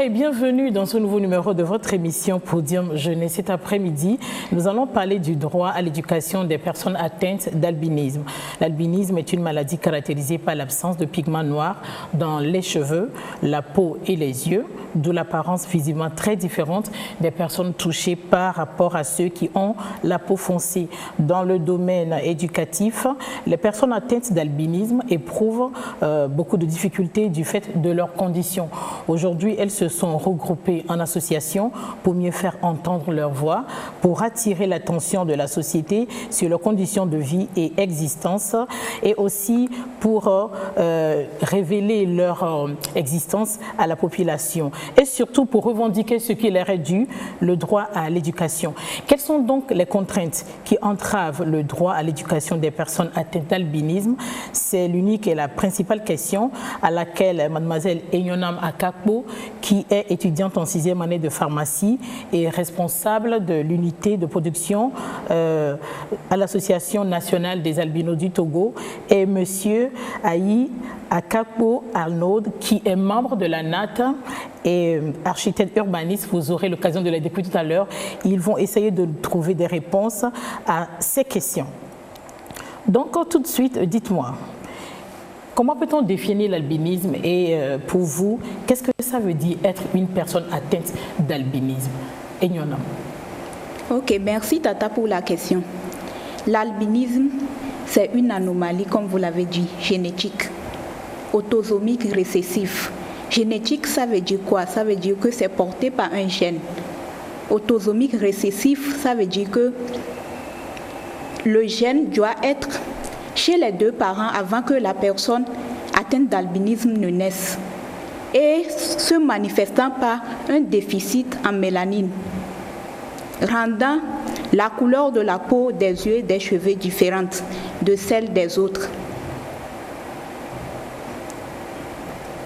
et bienvenue dans ce nouveau numéro de votre émission Podium Jeunesse. Cet après-midi, nous allons parler du droit à l'éducation des personnes atteintes d'albinisme. L'albinisme est une maladie caractérisée par l'absence de pigments noirs dans les cheveux, la peau et les yeux, d'où l'apparence visiblement très différente des personnes touchées par rapport à ceux qui ont la peau foncée. Dans le domaine éducatif, les personnes atteintes d'albinisme éprouvent beaucoup de difficultés du fait de leurs conditions. Aujourd'hui, elles se sont regroupées en association pour mieux faire entendre leur voix, pour attirer l'attention de la société sur leurs conditions de vie et existence, et aussi pour révéler leur existence à la population, et surtout pour revendiquer ce qui leur est dû, le droit à l'éducation. Quelles sont donc les contraintes qui entravent le droit à l'éducation des personnes atteintes d'albinisme? C'est l'unique et la principale question à laquelle mademoiselle Enyonam Akakpo, qui est étudiante en 6e année de pharmacie et responsable de l'unité de production à l'Association nationale des albinos du Togo, et monsieur Ayi Akakpo Arnaud, qui est membre de la NAT et architecte urbaniste. Vous aurez l'occasion de les découvrir tout à l'heure. Ils vont essayer de trouver des réponses à ces questions. Donc, tout de suite, dites-moi, comment peut-on définir l'albinisme et pour vous, qu'est-ce que ça veut dire être une personne atteinte d'albinisme? Enyonam. Ok, merci Tata pour la question. L'albinisme, c'est une anomalie, comme vous l'avez dit, génétique, autosomique récessif. Génétique, ça veut dire quoi? Ça veut dire que c'est porté par un gène. Autosomique récessif, ça veut dire que le gène doit être chez les deux parents avant que la personne atteinte d'albinisme ne naisse, et se manifestant par un déficit en mélanine, rendant la couleur de la peau, des yeux et des cheveux différente de celle des autres.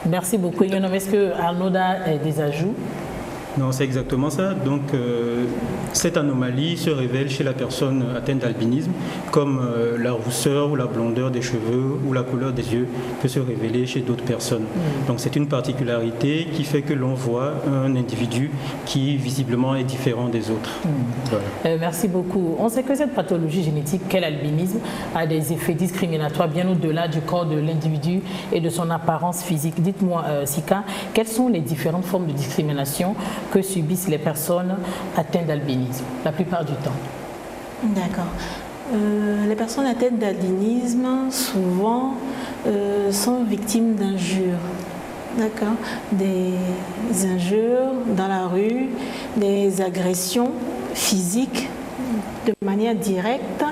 Merci beaucoup. Est-ce que Arnaud a des ajouts? Non, c'est exactement ça. Donc, cette anomalie se révèle chez la personne atteinte d'albinisme, comme la rousseur ou la blondeur des cheveux ou la couleur des yeux peut se révéler chez d'autres personnes. Donc, c'est une particularité qui fait que l'on voit un individu qui visiblement est différent des autres. Voilà. Merci beaucoup. On sait que cette pathologie génétique qu'est l'albinisme a des effets discriminatoires bien au-delà du corps de l'individu et de son apparence physique. Dites-moi, Sika, quelles sont les différentes formes de discrimination que subissent les personnes atteintes d'albinisme la plupart du temps? D'accord. Les personnes atteintes d'albinisme souvent sont victimes d'injures. D'accord. Des injures dans la rue, des agressions physiques de manière directe,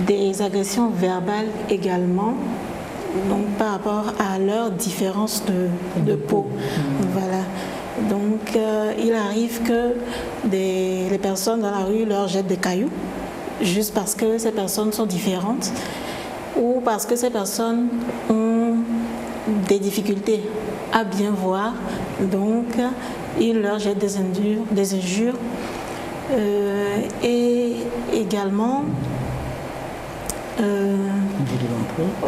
des agressions verbales également. Donc par rapport à leur différence de peau. Voilà. Donc il arrive que les personnes dans la rue leur jettent des cailloux juste parce que ces personnes sont différentes ou parce que ces personnes ont des difficultés à bien voir. Donc ils leur jettent des injures et également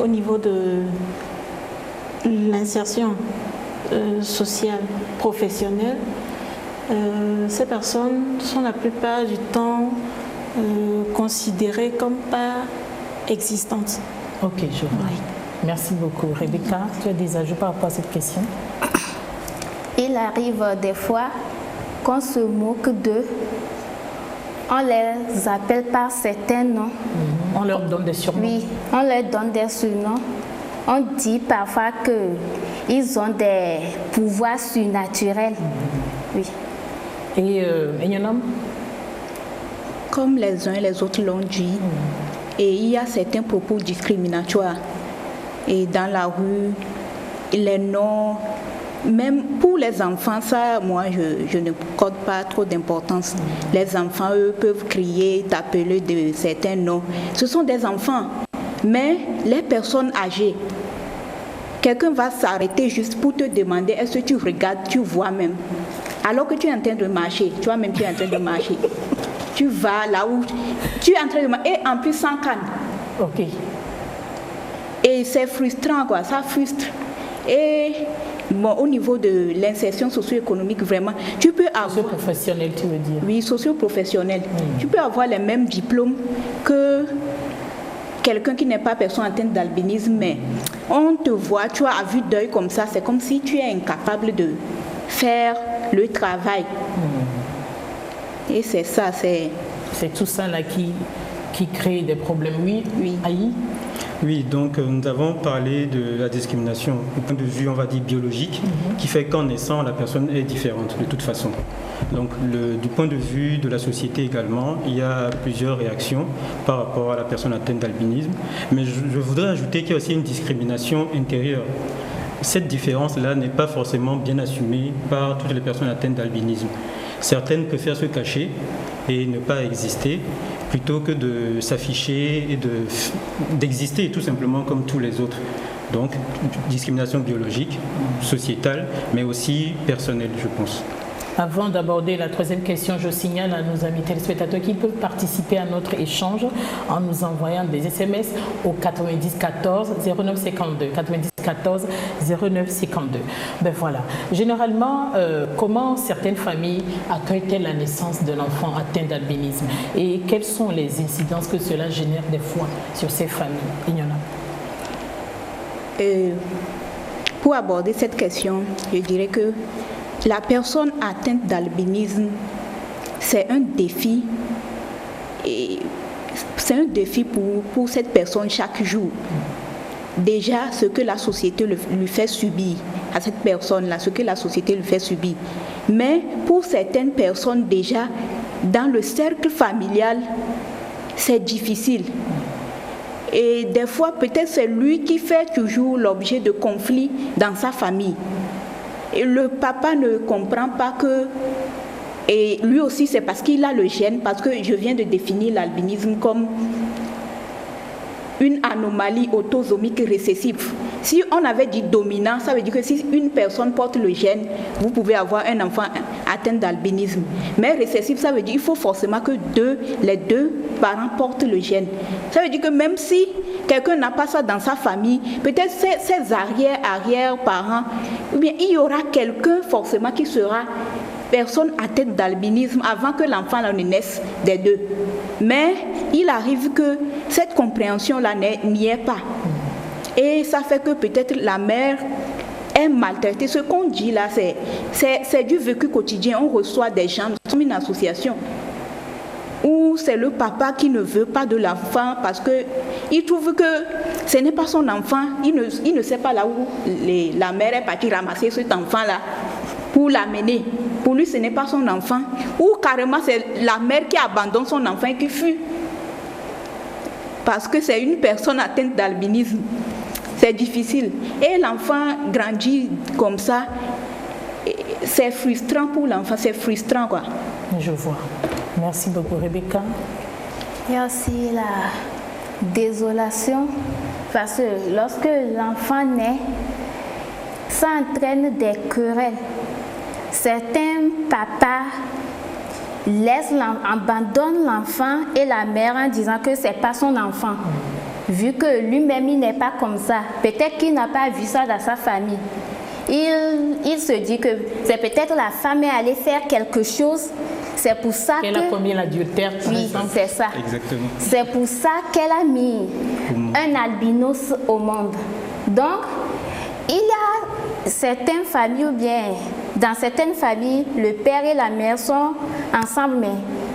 au niveau de l'insertion sociale, professionnelle, ces personnes sont la plupart du temps considérées comme pas existantes. Ok, je vois. Oui. Merci beaucoup. Rebecca, tu as des ajouts par rapport à cette question? Il arrive des fois qu'on se moque d'eux. On les appelle par certains noms. On leur donne des surnoms. Oui, on leur donne des surnoms. On dit parfois qu'ils ont des pouvoirs surnaturels. Oui. Et Enyonam? Comme les uns et les autres l'ont dit, et il y a certains propos discriminatoires. Et dans la rue, les noms, même pour les enfants, ça, moi, je ne accorde pas trop d'importance. Les enfants, eux, peuvent crier, t'appeler de certains noms. Ce sont des enfants. Mais les personnes âgées, quelqu'un va s'arrêter juste pour te demander, est-ce que tu regardes, tu vois même. Alors que tu es en train de marcher, tu vois même tu es en train de marcher. Tu vas là où tu es en train de marcher, et en plus sans canne. Ok. Et c'est frustrant, quoi, ça frustre. Et bon, au niveau de l'insertion socio-économique, vraiment, tu peux avoir... Socio-professionnel, tu veux dire? Oui, socio-professionnel. Tu peux avoir les mêmes diplômes que quelqu'un qui n'est pas personne atteinte d'albinisme, mais on te voit, tu as à vue d'œil comme ça, c'est comme si tu es incapable de faire le travail. Et c'est ça, c'est tout ça là qui crée des problèmes. Oui, Oui. Aïe. Oui, donc nous avons parlé de la discrimination au point de vue, on va dire, biologique, qui fait qu'en naissant, la personne est différente de toute façon. Donc du point de vue de la société également, il y a plusieurs réactions par rapport à la personne atteinte d'albinisme. Mais je voudrais ajouter qu'il y a aussi une discrimination intérieure. Cette différence-là n'est pas forcément bien assumée par toutes les personnes atteintes d'albinisme. Certaines préfèrent se cacher et ne pas exister plutôt que de s'afficher et d'exister tout simplement comme tous les autres. Donc, discrimination biologique, sociétale, mais aussi personnelle, je pense. Avant d'aborder la troisième question, je signale à nos amis téléspectateurs qu'ils peuvent participer à notre échange en nous envoyant des SMS au 90 14 09 52. 90 14 09 52. Ben voilà. Généralement, comment certaines familles accueillent-elles la naissance d'un enfant atteint d'albinisme et quelles sont les incidences que cela génère des fois sur ces familles? Ignona. Pour aborder cette question, je dirais que la personne atteinte d'albinisme, c'est un défi. Et c'est un défi pour cette personne chaque jour. Déjà, ce que la société lui fait subir, à cette personne-là, ce que la société lui fait subir. Mais pour certaines personnes, déjà, dans le cercle familial, c'est difficile. Et des fois, peut-être c'est lui qui fait toujours l'objet de conflits dans sa famille. Et le papa ne comprend pas que, et lui aussi c'est parce qu'il a le gène, parce que je viens de définir l'albinisme comme une anomalie autosomique récessive. Si on avait dit dominant, ça veut dire que si une personne porte le gène, vous pouvez avoir un enfant atteint d'albinisme. Mais récessif, ça veut dire qu'il faut forcément que les deux parents portent le gène. Ça veut dire que même si quelqu'un n'a pas ça dans sa famille, peut-être ses arrière-parents, ou bien il y aura quelqu'un forcément qui sera personne atteinte d'albinisme avant que l'enfant ne naisse des deux. Mais il arrive que cette compréhension-là n'y est pas. Et ça fait que peut-être la mère est maltraitée. Ce qu'on dit là, c'est du vécu quotidien. On reçoit des gens, nous sommes une association, où c'est le papa qui ne veut pas de l'enfant parce qu'il trouve que ce n'est pas son enfant. Il ne sait pas là où la mère est partie ramasser cet enfant-là pour l'amener. Pour lui, ce n'est pas son enfant. Ou carrément, c'est la mère qui abandonne son enfant et qui fuit. Parce que c'est une personne atteinte d'albinisme. C'est difficile. Et l'enfant grandit comme ça. C'est frustrant pour l'enfant. C'est frustrant, quoi. Je vois. Merci beaucoup, Rebecca. Il y a aussi la désolation. Parce que lorsque l'enfant naît, ça entraîne des querelles. Certains papas abandonnent l'enfant et la mère en disant que ce n'est pas son enfant. Vu que lui-même, il n'est pas comme ça. Peut-être qu'il n'a pas vu ça dans sa famille. Il se dit que c'est peut-être la femme est allée faire quelque chose. C'est pour ça qu'elle a commis l'adultère, par exemple. Oui, c'est ça. Exactement. C'est pour ça qu'elle a mis un albinos au monde. Donc, il y a certaines familles, ou bien dans certaines familles, le père et la mère sont ensemble, mais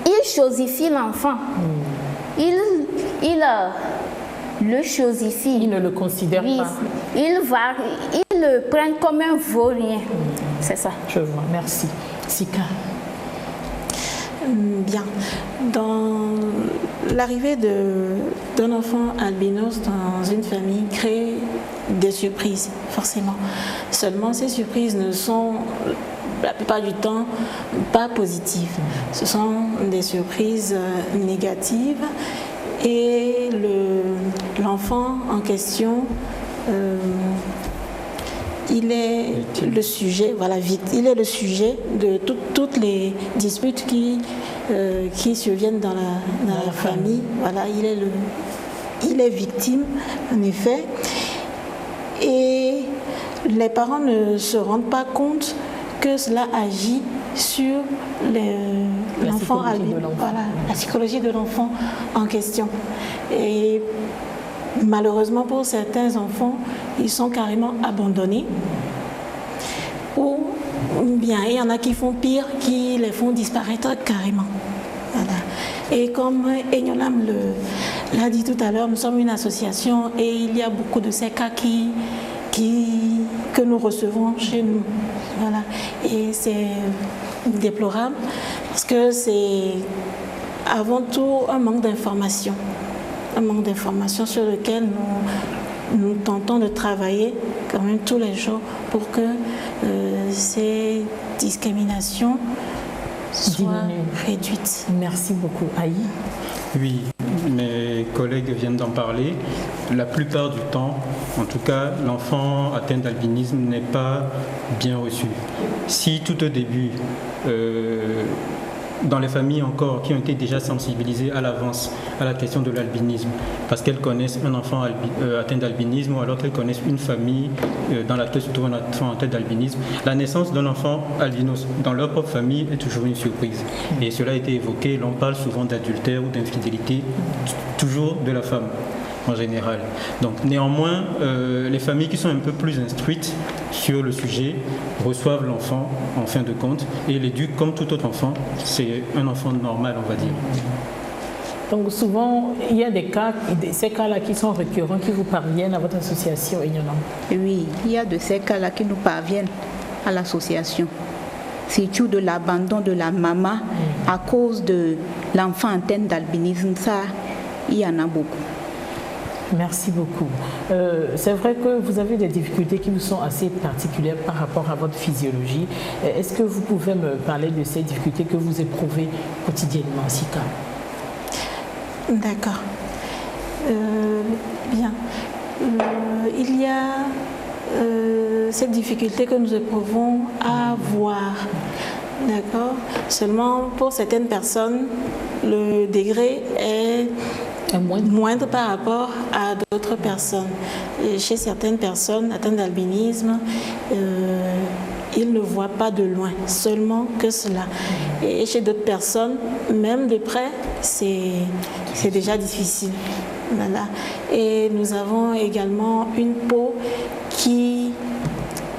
ils chosifient l'enfant. Ils le chosifient. Ils ne le considèrent pas. Ils le prennent comme un vaurien. C'est ça. Je vois, merci. Sika. Bien. Dans l'arrivée d'un enfant albinos dans une famille crée des surprises, forcément. Seulement, ces surprises ne sont la plupart du temps pas positives. Ce sont des surprises négatives et l'enfant en question il est le sujet, voilà, il est le sujet de toutes les disputes qui surviennent dans la famille. Voilà, il est victime, en effet. Et les parents ne se rendent pas compte que cela agit sur l'enfant, voilà, la psychologie de l'enfant en question. Et malheureusement pour certains enfants, ils sont carrément abandonnés. Ou bien il y en a qui font pire, qui les font disparaître carrément. Voilà. Et comme Egnonam l'a dit tout à l'heure, nous sommes une association et il y a beaucoup de ces cas que nous recevons chez nous. Voilà. Et c'est déplorable parce que c'est avant tout un manque d'information. Un manque d'information sur lequel nous tentons de travailler quand même tous les jours pour que ces discriminations soient réduites. Merci beaucoup. Aïe. Oui, mes collègues viennent d'en parler. La plupart du temps, en tout cas, l'enfant atteint d'albinisme n'est pas bien reçu. Si tout au début, dans les familles encore qui ont été déjà sensibilisées à l'avance à la question de l'albinisme, parce qu'elles connaissent un enfant atteint d'albinisme ou alors qu'elles connaissent une famille dans laquelle se trouve un enfant atteint d'albinisme, la naissance d'un enfant albinos dans leur propre famille est toujours une surprise. Et cela a été évoqué, l'on parle souvent d'adultère ou d'infidélité, toujours de la femme en général. Donc néanmoins, les familles qui sont un peu plus instruites sur le sujet reçoivent l'enfant en fin de compte et l'éduquent comme tout autre enfant. C'est un enfant normal, on va dire. Donc souvent, il y a des cas, ces cas-là qui sont récurrents, qui vous parviennent à votre association, Egnonam? Oui, il y a de ces cas-là qui nous parviennent à l'association. Surtout de l'abandon de la maman à cause de l'enfant atteint d'albinisme, ça, il y en a beaucoup. Merci beaucoup. C'est vrai que vous avez des difficultés qui vous sont assez particulières par rapport à votre physiologie. Est-ce que vous pouvez me parler de ces difficultés que vous éprouvez quotidiennement, Sika? D'accord. Bien. Il y a cette difficulté que nous éprouvons à voir. D'accord. Seulement pour certaines personnes, le degré est moindre par rapport à d'autres personnes. Et chez certaines personnes atteintes d'albinisme, ils ne voient pas de loin, seulement que cela. Et chez d'autres personnes, même de près, c'est déjà difficile. Voilà. Et nous avons également une peau qui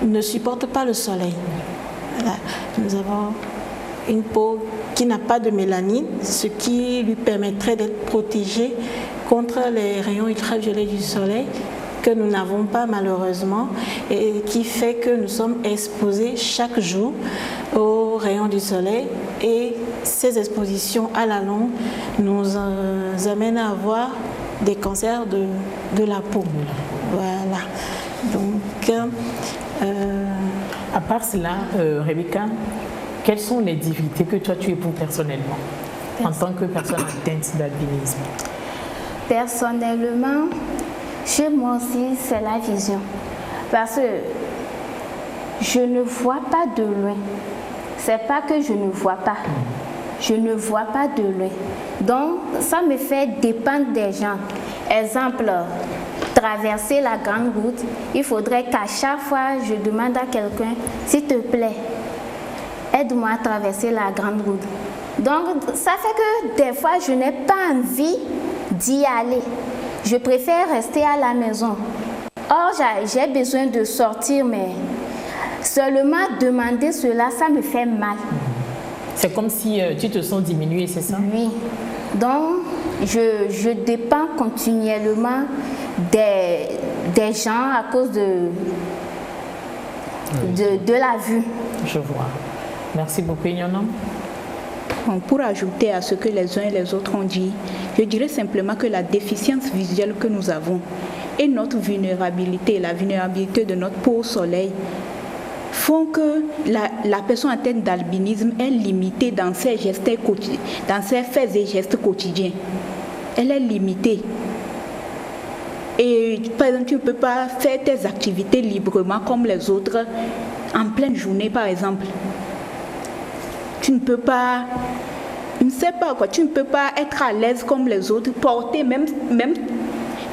ne supporte pas le soleil. Voilà. Nous avons une peau qui n'a pas de mélanine, ce qui lui permettrait d'être protégée contre les rayons ultraviolets du soleil que nous n'avons pas malheureusement et qui fait que nous sommes exposés chaque jour aux rayons du soleil et ces expositions à la longue nous amènent à avoir des cancers de la peau. Voilà. Donc, à part cela, Rebecca, quelles sont les difficultés que toi tu éprouves personnellement en tant que personne atteinte d'albinisme? Personnellement, chez moi aussi, c'est la vision. Parce que je ne vois pas de loin. C'est pas que je ne vois pas. Je ne vois pas de loin. Donc, ça me fait dépendre des gens. Exemple, traverser la grande route, il faudrait qu'à chaque fois, je demande à quelqu'un, s'il te plaît, aide-moi à traverser la grande route. Donc, ça fait que des fois, je n'ai pas envie d'y aller. Je préfère rester à la maison. Or, j'ai besoin de sortir, mais seulement demander cela, ça me fait mal. C'est comme si tu te sens diminué, c'est ça? Oui. Donc, je dépends continuellement des gens à cause de la vue. Je vois. Merci beaucoup, Egnonam. Pour ajouter à ce que les uns et les autres ont dit, je dirais simplement que la déficience visuelle que nous avons et notre vulnérabilité, la vulnérabilité de notre peau au soleil, font que la personne atteinte d'albinisme est limitée dans ses gestes quotidiens, dans ses faits et gestes quotidiens. Elle est limitée. Et par exemple, tu ne peux pas faire tes activités librement comme les autres en pleine journée, par exemple. Tu ne peux pas, je ne sais pas quoi, tu ne peux pas être à l'aise comme les autres, porter, même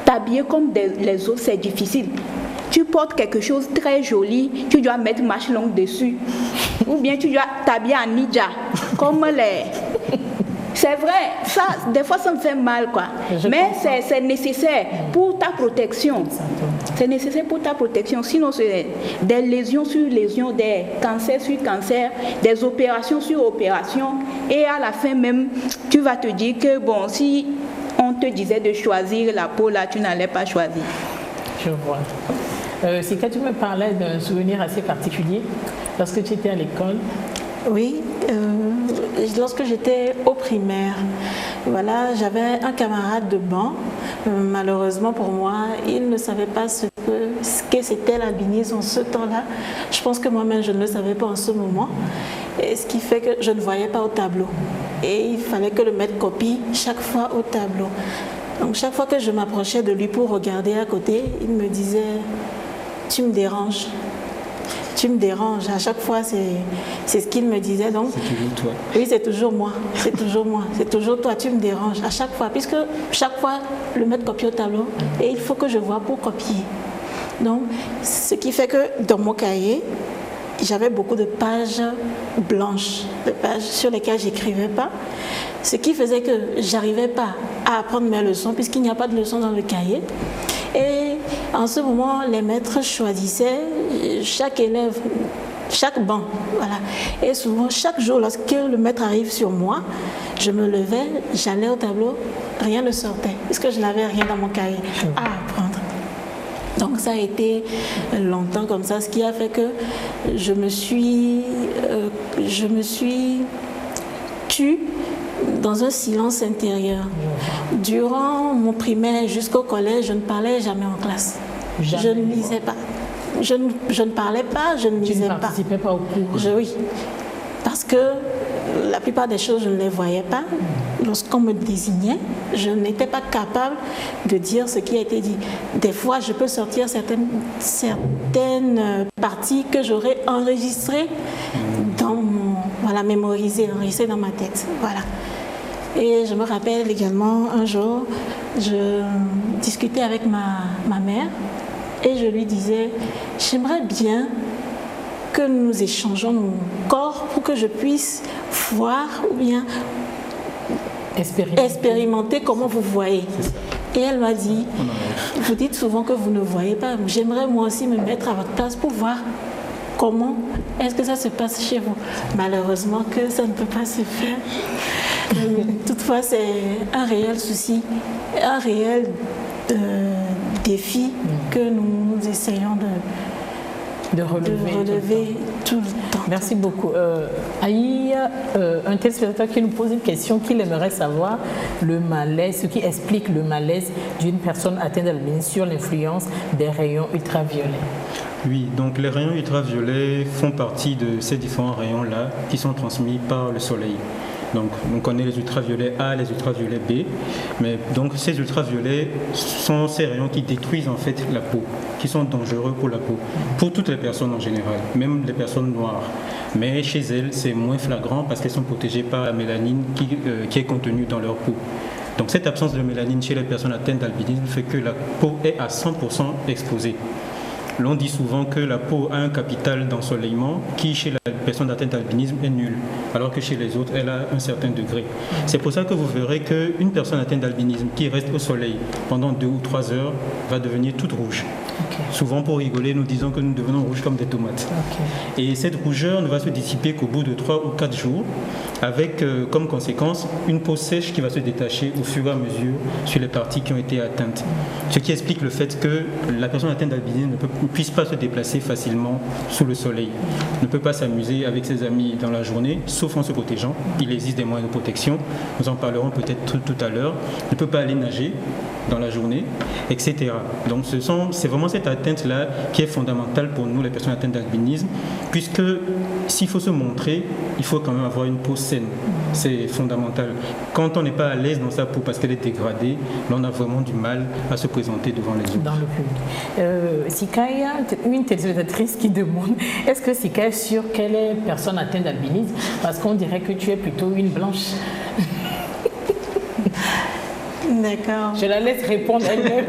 t'habiller comme les autres, c'est difficile. tu portes quelque chose de très joli, tu dois mettre marche longue dessus. Ou bien tu dois t'habiller en ninja, comme les... C'est vrai, ça, des fois ça me fait mal, quoi. Mais c'est nécessaire pour ta protection. C'est nécessaire pour ta protection. Sinon, c'est des lésions sur lésions, des cancers sur cancers, des opérations sur opérations. Et à la fin même, tu vas te dire que, bon, si on te disait de choisir la peau, là, tu n'allais pas choisir. Je vois. Sika, tu me parlais d'un souvenir assez particulier lorsque tu étais à l'école. Oui, lorsque j'étais au primaire, voilà, j'avais un camarade de banc. Malheureusement pour moi, il ne savait pas ce que c'était l'albinisme en ce temps-là. Je pense que moi-même, je ne le savais pas en ce moment. Et ce qui fait que je ne voyais pas au tableau. Et il fallait que le maître copie chaque fois au tableau. Donc chaque fois que je m'approchais de lui pour regarder à côté, il me disait « Tu me déranges ». Tu me déranges. À chaque fois, c'est ce qu'il me disait. Donc, c'est toujours toi. Oui, c'est toujours moi. C'est toujours moi. C'est toujours toi. Tu me déranges. À chaque fois. Puisque chaque fois, le maître copie au tableau et il faut que je vois pour copier. Donc, ce qui fait que dans mon cahier, j'avais beaucoup de pages blanches, de pages sur lesquelles je n'écrivais pas. Ce qui faisait que je n'arrivais pas à apprendre mes leçons puisqu'il n'y a pas de leçons dans le cahier. Et en ce moment, les maîtres choisissaient chaque élève, chaque banc. Voilà. Et souvent, chaque jour, lorsque le maître arrive sur moi, je me levais, j'allais au tableau, rien ne sortait, puisque je n'avais rien dans mon cahier à apprendre. Donc ça a été longtemps comme ça, ce qui a fait que je me suis tue dans un silence intérieur. Durant mon primaire jusqu'au collège, je ne parlais jamais en classe. Je ne lisais pas. Je ne parlais pas, je ne lisais pas. Tu ne participais pas au cours? Oui, parce que la plupart des choses, je ne les voyais pas. Lorsqu'on me désignait, je n'étais pas capable de dire ce qui a été dit. Des fois, je peux sortir certaines parties que j'aurais enregistrées dans mon... Voilà, mémorisées, enregistrées dans ma tête. Voilà. Et je me rappelle également, un jour, je discutais avec ma mère et je lui disais, j'aimerais bien que nous échangeons nos corps pour que je puisse voir ou bien expérimenter comment vous voyez. Et elle m'a dit, vous dites souvent que vous ne voyez pas, j'aimerais moi aussi me mettre à votre place pour voir comment est-ce que ça se passe chez vous. Malheureusement que ça ne peut pas se faire. Toutefois, c'est un réel souci, un réel défi que nous essayons de relever tout le temps. Merci beaucoup. Aïe, un téléspectateur qui nous pose une question qu'il aimerait savoir le malaise, ce qui explique le malaise d'une personne atteinte d'albinisme sur l'influence des rayons ultraviolets. Oui, donc les rayons ultraviolets font partie de ces différents rayons-là qui sont transmis par le soleil. Donc, on connaît les ultraviolets A, les ultraviolets B, mais donc ces ultraviolets sont ces rayons qui détruisent en fait la peau, qui sont dangereux pour la peau, pour toutes les personnes en général, même les personnes noires. Mais chez elles, c'est moins flagrant parce qu'elles sont protégées par la mélanine qui est contenue dans leur peau. Donc cette absence de mélanine chez les personnes atteintes d'albinisme fait que la peau est à 100% exposée. L'on dit souvent que la peau a un capital d'ensoleillement qui, chez la personne atteinte d'albinisme, est nul, alors que chez les autres, elle a un certain degré. C'est pour ça que vous verrez qu'une personne atteinte d'albinisme qui reste au soleil pendant 2 ou 3 heures va devenir toute rouge. Okay. Souvent, pour rigoler, nous disons que nous devenons rouges comme des tomates. Okay. Et cette rougeur ne va se dissiper qu'au bout de 3 ou 4 jours, avec comme conséquence une peau sèche qui va se détacher au fur et à mesure sur les parties qui ont été atteintes. Ce qui explique le fait que la personne atteinte d'albinisme ne puisse pas se déplacer facilement sous le soleil, ne peut pas s'amuser avec ses amis dans la journée, sauf en se protégeant. Il existe des moyens de protection, nous en parlerons peut-être tout à l'heure. Ne peut pas aller nager dans la journée, etc. Donc c'est vraiment cette atteinte-là qui est fondamentale pour nous, les personnes atteintes d'albinisme, puisque s'il faut se montrer, il faut quand même avoir une peau saine. C'est fondamental. Quand on n'est pas à l'aise dans sa peau parce qu'elle est dégradée, on a vraiment du mal à se présenter devant les autres. Dans le public. Sika, il y a une téléspectatrice qui demande, est-ce que Sika est sûre qu'elle est personne atteinte d'albinisme? Parce qu'on dirait que tu es plutôt une blanche. D'accord. Je la laisse répondre elle-même.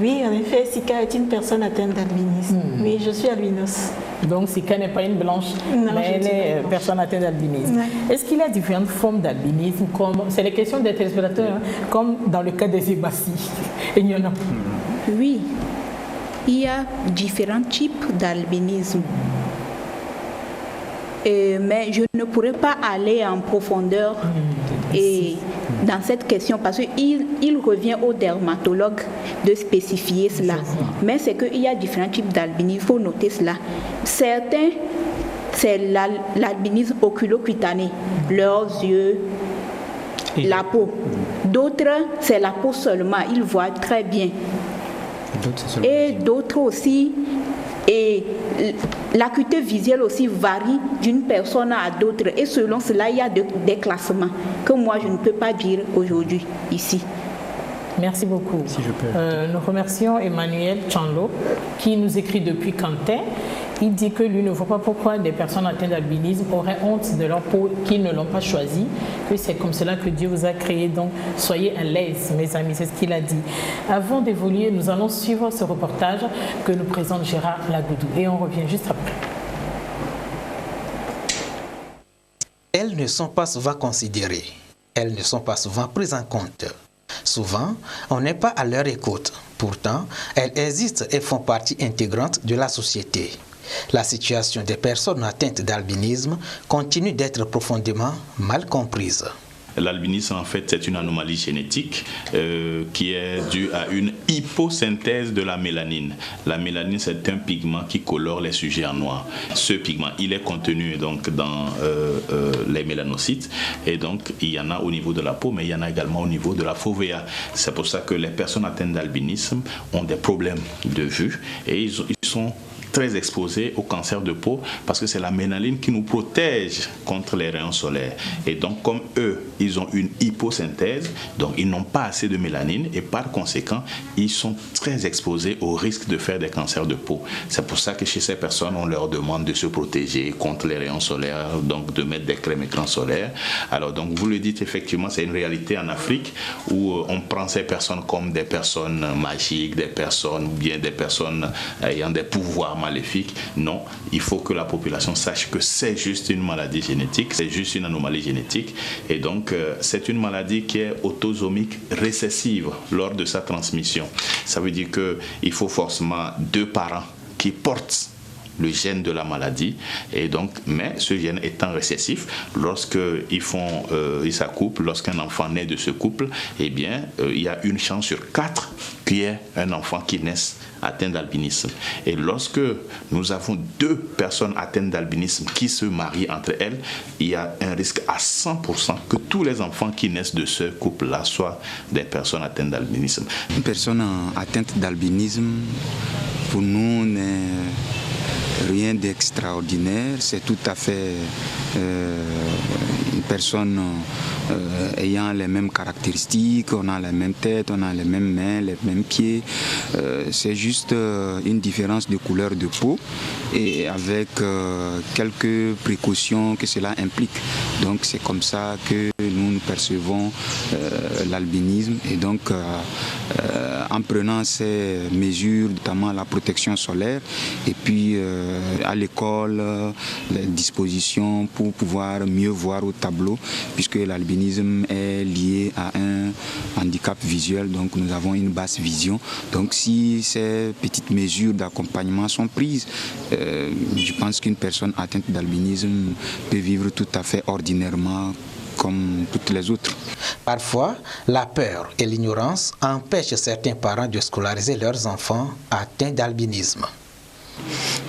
Oui, en effet, Sika est une personne atteinte d'albinisme. Oui, je suis albinos. Donc Sika n'est pas une blanche, mais elle est personne atteinte d'albinisme. Ouais. Est-ce qu'il y a différentes formes d'albinisme, c'est les questions des téléspectateurs, comme dans le cas des Sébastien? Il y en a. Oui, il y a différents types d'albinisme. Mais je ne pourrais pas aller en profondeur dans cette question parce qu'il revient au dermatologue de spécifier cela. Mais c'est qu'il y a différents types d'albinisme, il faut noter cela. Certains, c'est l'albinisme oculocutané, leurs yeux, la peau. D'autres, c'est la peau seulement, ils voient très bien. Et d'autres aussi, et l'acuité visuelle aussi varie d'une personne à d'autres. Et selon cela, il y a des classements que moi, je ne peux pas dire aujourd'hui, ici. Merci beaucoup. Si je peux. Nous remercions Emmanuel Chanlo qui nous écrit depuis Quentin. Il dit que lui ne voit pas pourquoi des personnes atteintes d'albinisme auraient honte de leur peau, qu'ils ne l'ont pas choisie, que c'est comme cela que Dieu vous a créé. Donc, soyez à l'aise, mes amis, c'est ce qu'il a dit. Avant d'évoluer, nous allons suivre ce reportage que nous présente Gérard Lagoudou. Et on revient juste après. Elles ne sont pas souvent considérées. Elles ne sont pas souvent prises en compte. Souvent, on n'est pas à leur écoute. Pourtant, elles existent et font partie intégrante de la société. La situation des personnes atteintes d'albinisme continue d'être profondément mal comprise. L'albinisme, en fait, c'est une anomalie génétique qui est due à une hyposynthèse de la mélanine. La mélanine, c'est un pigment qui colore les sujets en noir. Ce pigment, il est contenu donc dans les mélanocytes et donc il y en a au niveau de la peau, mais il y en a également au niveau de la fovea. C'est pour ça que les personnes atteintes d'albinisme ont des problèmes de vue et ils sont très exposés au cancer de peau parce que c'est la mélanine qui nous protège contre les rayons solaires. Et donc, comme eux, ils ont une hyposynthèse, donc ils n'ont pas assez de mélanine et par conséquent, ils sont très exposés au risque de faire des cancers de peau. C'est pour ça que chez ces personnes, on leur demande de se protéger contre les rayons solaires, donc de mettre des crèmes écran solaires. Alors, donc, vous le dites, effectivement, c'est une réalité en Afrique où on prend ces personnes comme des personnes magiques, des personnes, ou bien des personnes ayant des pouvoirs maléfique. Non, il faut que la population sache que c'est juste une maladie génétique, c'est juste une anomalie génétique et donc c'est une maladie qui est autosomique récessive lors de sa transmission. Ça veut dire qu'il faut forcément 2 parents qui portent le gène de la maladie et donc, mais ce gène étant récessif, ils s'accouplent, lorsqu'un enfant naît de ce couple, eh bien, il y a une chance sur 4 qu'il y ait un enfant qui naisse atteint d'albinisme. Et lorsque nous avons 2 personnes atteintes d'albinisme qui se marient entre elles, il y a un risque à 100% que tous les enfants qui naissent de ce couple-là soient des personnes atteintes d'albinisme. Une personne atteinte d'albinisme, pour nous, n'est rien d'extraordinaire. C'est tout à fait une personne ayant les mêmes caractéristiques, on a la même tête, on a les mêmes mains, les mêmes pieds. C'est juste une différence de couleur de peau et avec quelques précautions que cela implique. Donc c'est comme ça que nous percevons l'albinisme et donc en prenant ces mesures, notamment la protection solaire et puis à l'école, les dispositions pour pouvoir mieux voir au tableau puisque l'albinisme est lié à un handicap visuel, donc nous avons une basse vision. Donc si ces petites mesures d'accompagnement sont prises, je pense qu'une personne atteinte d'albinisme peut vivre tout à fait ordinairement comme toutes les autres. Parfois, la peur et l'ignorance empêchent certains parents de scolariser leurs enfants atteints d'albinisme.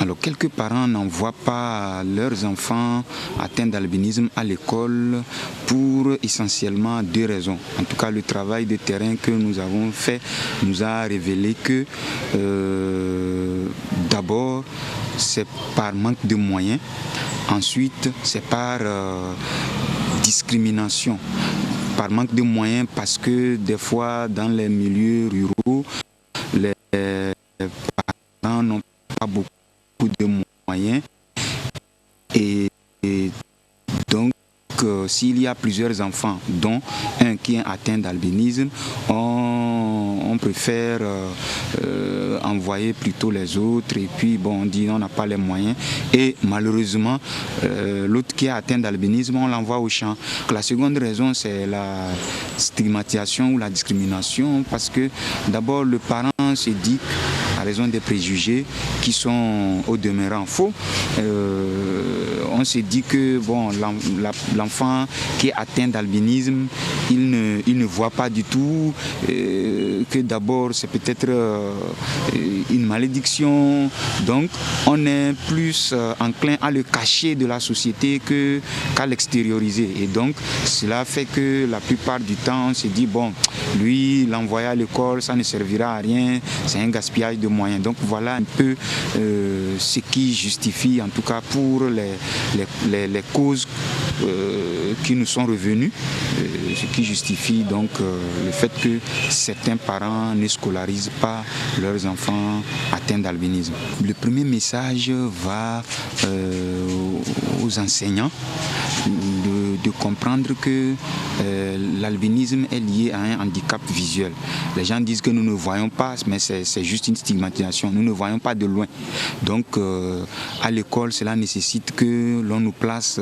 Alors, quelques parents n'envoient pas leurs enfants atteints d'albinisme à l'école pour essentiellement 2 raisons. En tout cas, le travail de terrain que nous avons fait nous a révélé que d'abord, c'est par manque de moyens. Ensuite, c'est par discrimination. Par manque de moyens parce que des fois, dans les milieux ruraux, les parents n'ont pas beaucoup de moyens et donc s'il y a plusieurs enfants dont un qui est atteint d'albinisme, on on préfère envoyer plutôt les autres et puis bon, on dit on n'a pas les moyens et malheureusement l'autre qui est atteint d'albinisme, on l'envoie au champ. La seconde raison, c'est la stigmatisation ou la discrimination parce que d'abord le parent se dit à raison des préjugés qui sont au demeurant faux. On se dit que bon, l'enfant qui est atteint d'albinisme, il ne voit pas du tout, que d'abord c'est peut-être une malédiction. Donc on est plus enclin à le cacher de la société qu'à l'extérioriser. Et donc cela fait que la plupart du temps on se dit bon, lui l'envoyer à l'école, ça ne servira à rien, c'est un gaspillage de moyens. Donc voilà un peu ce qui justifie en tout cas pour les causes qui nous sont revenues, ce qui justifie donc le fait que certains parents ne scolarisent pas leurs enfants atteints d'albinisme. Le premier message va aux enseignants de comprendre que l'albinisme est lié à un handicap visuel. Les gens disent que nous ne voyons pas, mais c'est juste une stigmatisation. Nous ne voyons pas de loin. Donc à l'école, cela nécessite que l'on nous place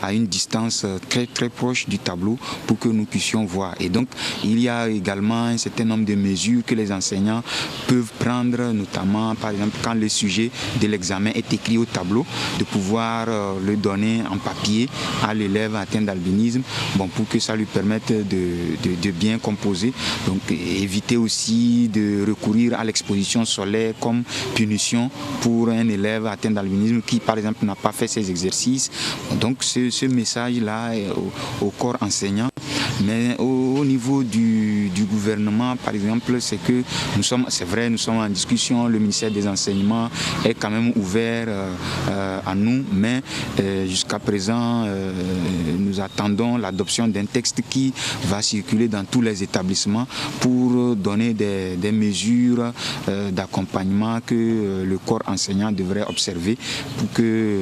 à une distance très très proche du tableau pour que nous puissions voir. Et donc il y a également un certain nombre de mesures que les enseignants peuvent prendre, notamment par exemple quand le sujet de l'examen est écrit au tableau, de pouvoir le donner en papier à l'élève atteint d'albinisme, bon, pour que ça lui permette de bien composer. Donc éviter aussi de recourir à l'exposition solaire comme punition pour un élève atteint d'albinisme qui par exemple n'a pas fait ses exercices. Donc ce message-là est au corps enseignant. Mais au niveau du gouvernement, par exemple, c'est que c'est vrai, nous sommes en discussion, le ministère des Enseignements est quand même ouvert à nous, mais jusqu'à présent, nous attendons l'adoption d'un texte qui va circuler dans tous les établissements pour donner des mesures d'accompagnement que le corps enseignant devrait observer pour que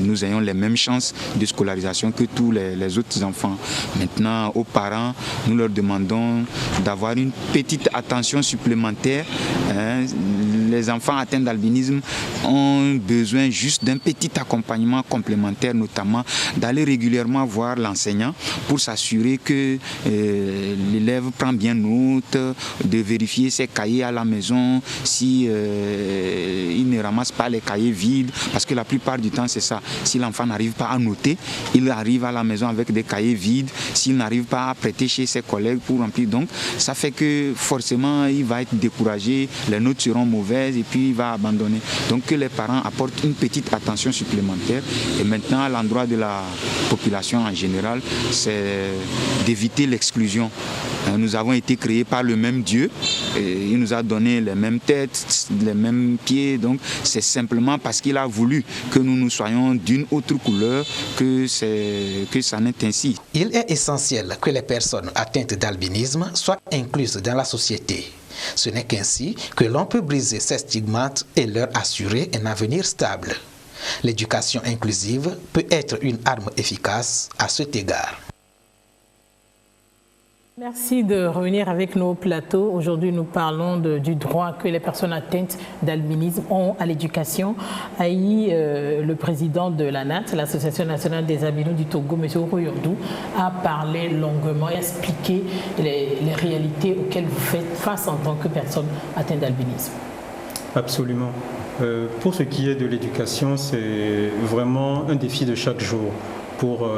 nous ayons les mêmes chances de scolarisation que tous les autres enfants. Maintenant, aux parents, nous leur demandons d'avoir une petite attention supplémentaire. Les enfants atteints d'albinisme ont besoin juste d'un petit accompagnement complémentaire, notamment d'aller régulièrement voir l'enseignant pour s'assurer que l'élève prend bien note, de vérifier ses cahiers à la maison, si il ne ramasse pas les cahiers vides, parce que la plupart du temps c'est ça. Si l'enfant n'arrive pas à noter, il arrive à la maison avec des cahiers vides, s'il n'arrive pas à prêter chez ses collègues pour remplir, donc ça fait que forcément il va être découragé, les notes seront mauvaises et puis il va abandonner. Donc que les parents apportent une petite attention supplémentaire. Et maintenant à l'endroit de la population en général, c'est d'éviter l'exclusion. Nous avons été créés par le même Dieu, et il nous a donné les mêmes têtes, les mêmes pieds, donc c'est simplement parce qu'il a voulu que nous soyons d'une autre couleur que ça n'est ainsi. Il est essentiel que les personnes atteintes d'albinisme soient incluses dans la société. Ce n'est qu'ainsi que l'on peut briser ces stigmates et leur assurer un avenir stable. L'éducation inclusive peut être une arme efficace à cet égard. Merci de revenir avec nos plateaux. Aujourd'hui, nous parlons du droit que les personnes atteintes d'albinisme ont à l'éducation. Aïe, le président de l'ANAT, l'Association nationale des albinos du Togo, M. Royordou, a parlé longuement et expliqué les réalités auxquelles vous faites face en tant que personne atteinte d'albinisme. Absolument. Pour ce qui est de l'éducation, c'est vraiment un défi de chaque jour pour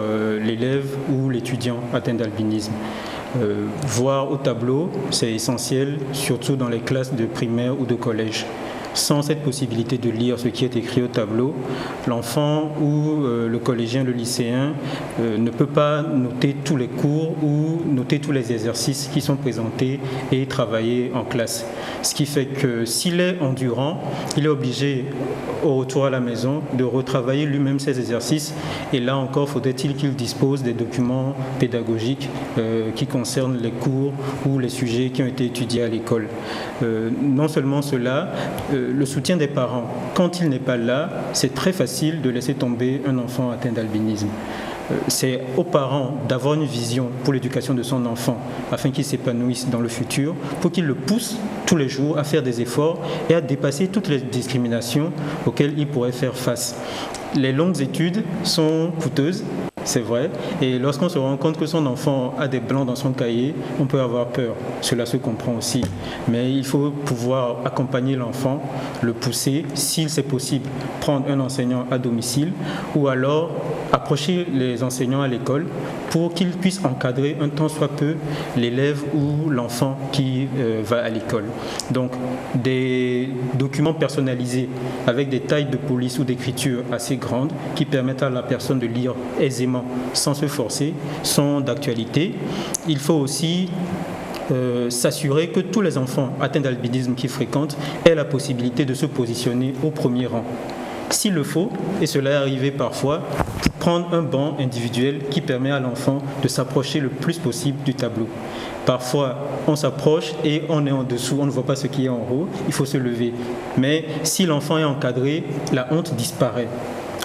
l'élève ou l'étudiant atteint d'albinisme. Voir au tableau, c'est essentiel, surtout dans les classes de primaire ou de collège. Sans cette possibilité de lire ce qui est écrit au tableau, l'enfant ou le collégien, le lycéen ne peut pas noter tous les cours ou noter tous les exercices qui sont présentés et travailler en classe. Ce qui fait que s'il est endurant, il est obligé au retour à la maison de retravailler lui-même ses exercices. Et là encore, faudrait-il qu'il dispose des documents pédagogiques qui concernent les cours ou les sujets qui ont été étudiés à l'école. Non seulement cela, le soutien des parents. Quand il n'est pas là, c'est très facile de laisser tomber un enfant atteint d'albinisme. c'est aux parents d'avoir une vision pour l'éducation de son enfant afin qu'il s'épanouisse dans le futur, pour qu'il le pousse tous les jours à faire des efforts et à dépasser toutes les discriminations auxquelles il pourrait faire face. Les longues études sont coûteuses, c'est vrai, et lorsqu'on se rend compte que son enfant a des blancs dans son cahier, on peut avoir peur. Cela se comprend aussi. Mais il faut pouvoir accompagner l'enfant, le pousser, s'il c'est possible, prendre un enseignant à domicile ou alors approcher les enseignants à l'école pour qu'ils puissent encadrer un tant soit peu l'élève ou l'enfant qui va à l'école. Donc des documents personnalisés avec des tailles de police ou d'écriture assez grandes qui permettent à la personne de lire aisément sans se forcer sont d'actualité. Il faut aussi s'assurer que tous les enfants atteints d'albinisme qui fréquentent aient la possibilité de se positionner au premier rang. S'il le faut, et cela est arrivé parfois, prendre un banc individuel qui permet à l'enfant de s'approcher le plus possible du tableau. Parfois, on s'approche et on est en dessous, on ne voit pas ce qui est en haut, il faut se lever. Mais si l'enfant est encadré, la honte disparaît.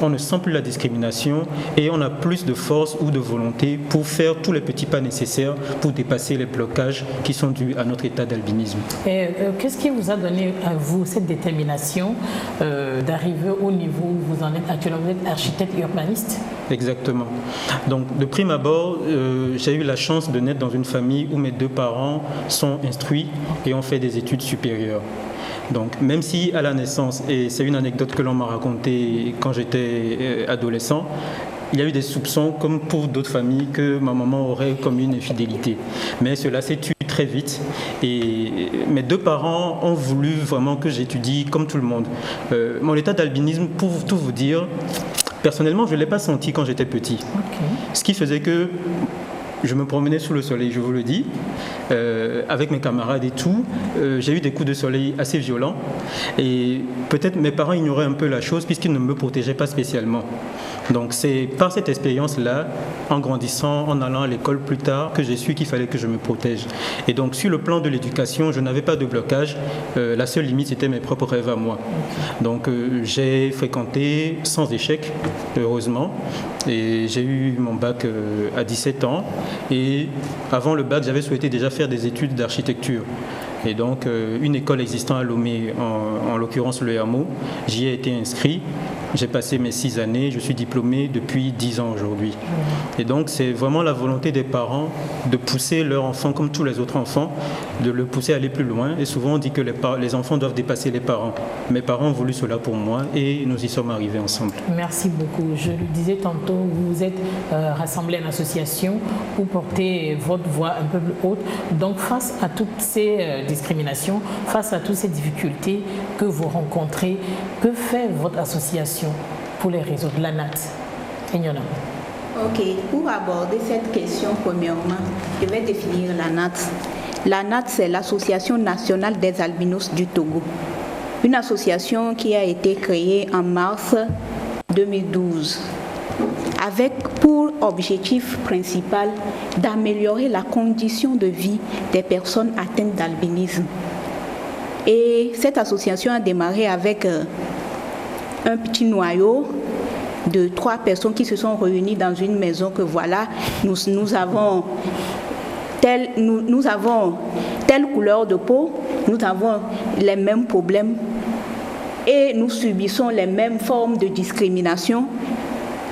On ne sent plus la discrimination et on a plus de force ou de volonté pour faire tous les petits pas nécessaires pour dépasser les blocages qui sont dus à notre état d'albinisme. Et qu'est-ce qui vous a donné à vous cette détermination d'arriver au niveau où vous en êtes actuellement? Vous êtes architecte urbaniste? Exactement. Donc de prime abord, j'ai eu la chance de naître dans une famille où mes deux parents sont instruits et ont fait des études supérieures. Donc, même si à la naissance, et c'est une anecdote que l'on m'a racontée quand j'étais adolescent, il y a eu des soupçons, comme pour d'autres familles, que ma maman aurait commis une infidélité. Mais cela s'est tué très vite. Et mes deux parents ont voulu vraiment que j'étudie comme tout le monde. Mon état d'albinisme, pour tout vous dire, personnellement, je ne l'ai pas senti quand j'étais petit. Okay. Ce qui faisait que je me promenais sous le soleil, je vous le dis, avec mes camarades et tout. J'ai eu des coups de soleil assez violents et peut-être mes parents ignoraient un peu la chose puisqu'ils ne me protégeaient pas spécialement. Donc c'est par cette expérience-là, en grandissant, en allant à l'école plus tard, que j'ai su qu'il fallait que je me protège. Et donc sur le plan de l'éducation, je n'avais pas de blocage. La seule limite, c'était mes propres rêves à moi. Donc j'ai fréquenté sans échec, heureusement. Et j'ai eu mon bac à 17 ans. Et avant le bac, j'avais souhaité déjà faire des études d'architecture. Et donc, une école existant à Lomé, en l'occurrence le Hameau, j'y ai été inscrit. J'ai passé mes 6 années, je suis diplômé depuis 10 ans aujourd'hui. Et donc, c'est vraiment la volonté des parents de pousser leur enfant, comme tous les autres enfants, de le pousser à aller plus loin. Et souvent, on dit que les enfants doivent dépasser les parents. Mes parents ont voulu cela pour moi et nous y sommes arrivés ensemble. Merci beaucoup. Je le disais tantôt, vous vous êtes rassemblés en association pour porter votre voix un peu plus haute. Donc, face à toutes ces discriminations, face à toutes ces difficultés que vous rencontrez, que fait votre association pour les réseaux de l'ANAT? Ignona. Ok, pour aborder cette question, premièrement, je vais définir l'ANAT. L'ANAT, c'est l'Association nationale des albinos du Togo. Une association qui a été créée en mars 2012 avec pour objectif principal d'améliorer la condition de vie des personnes atteintes d'albinisme. Et cette association a démarré avec un petit noyau de 3 personnes qui se sont réunies dans une maison que voilà, nous avons telle couleur de peau, nous avons les mêmes problèmes et nous subissons les mêmes formes de discrimination.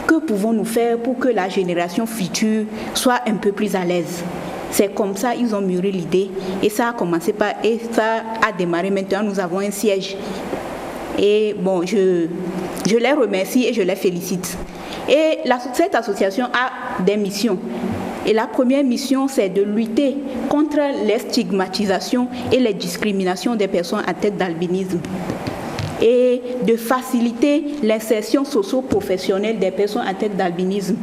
Que pouvons-nous faire pour que la génération future soit un peu plus à l'aise? C'est comme ça ils ont mûri l'idée et ça a commencé et ça a démarré. Maintenant, nous avons un siège. Et bon, je les remercie et je les félicite. Et cette association a des missions. Et la première mission, c'est de lutter contre les stigmatisations et les discriminations des personnes atteintes d'albinisme et de faciliter l'insertion socio-professionnelle des personnes atteintes d'albinisme.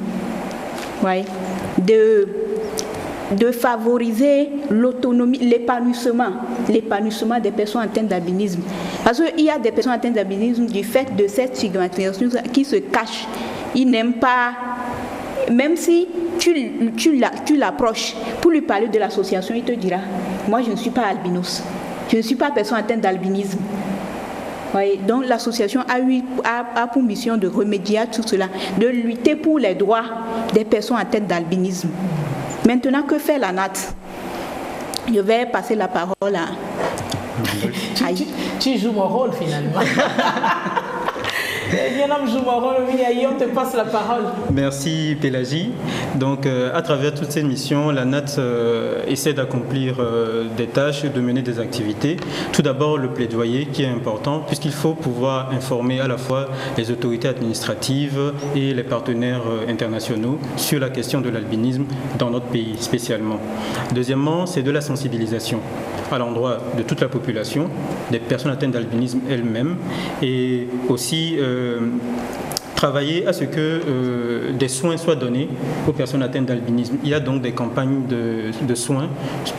Ouais. De favoriser l'autonomie, l'épanouissement des personnes atteintes d'albinisme. Parce qu'il y a des personnes atteintes d'albinisme du fait de cette stigmatisation qui se cachent. Ils n'aiment pas, même si tu l'approches pour lui parler de l'association, il te dira, moi je ne suis pas albinos, je ne suis pas personne atteinte d'albinisme. Oui, donc l'association a pour mission de remédier à tout cela, de lutter pour les droits des personnes atteintes d'albinisme. Maintenant, que fait la NAT? Je vais passer la parole à... Tu joues mon rôle finalement. Joue mon rôle, on te passe la parole. Merci Pélagie. Donc à travers toutes ces missions, la NAT essaie d'accomplir des tâches, de mener des activités. Tout d'abord le plaidoyer qui est important puisqu'il faut pouvoir informer à la fois les autorités administratives et les partenaires internationaux sur la question de l'albinisme dans notre pays spécialement. Deuxièmement, c'est de la sensibilisation à l'endroit de toute la population, des personnes atteintes d'albinisme elles-mêmes, et aussi travailler à ce que des soins soient donnés aux personnes atteintes d'albinisme. Il y a donc des campagnes de soins